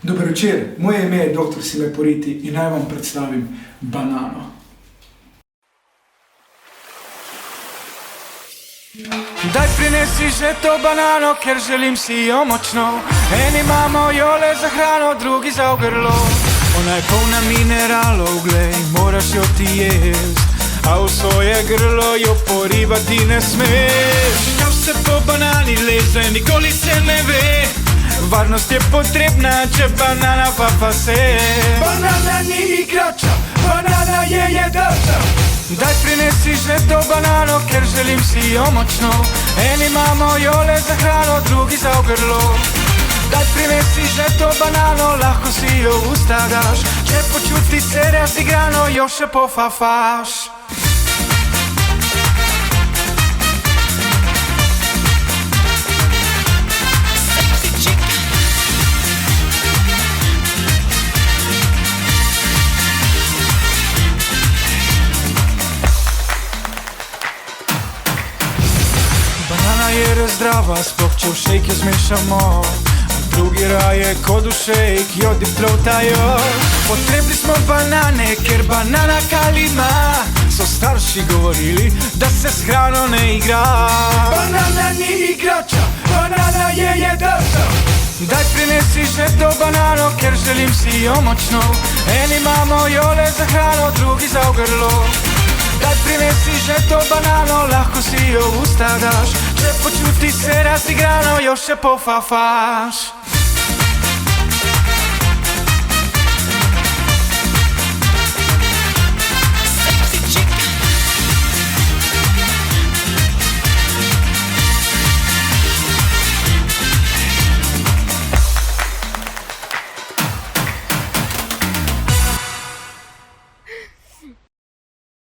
Dober večer, moje ime je dr. Sile Poriti in naj vam predstavim banano. Daj prinesi že to banano, ker želim si jo močno. Eni imamo jo le za hrano, drugi za v grlo. Ona je polna mineralov, glej, moraš jo ti jest, a v svoje grlo jo porivati ne smeš. Kaj se po banani leze, nikoli se ne ve. Varnost je potrebna, če banana pa se. Banana ni igrača, banana je jedača. Daj prinesi že to banano, ker želim si jo močno. Eni imamo jo le za hrano, drugi za v grlo. Daj prinesi že to banano, lahko si jo v usta daš. Če počutiš se razigrano, jo še pofafaš. Banana je res zdrava, sploh če v šejke zmešamo. Drugi raje kot v šejk jo diplotajo. Potrebni smo banane, ker banana kalima. So starši govorili, da se s hrano ne igra. Banana ni igrača, banana je jedača. Daj prinesi že to banano, ker želim si jo močno. Eni imamo jo le za hrano, drugi za v grlo. Daj prinesi že to banano, lahko si jo v usta daš. Če počutiš se razigrano, jo še pofafaš.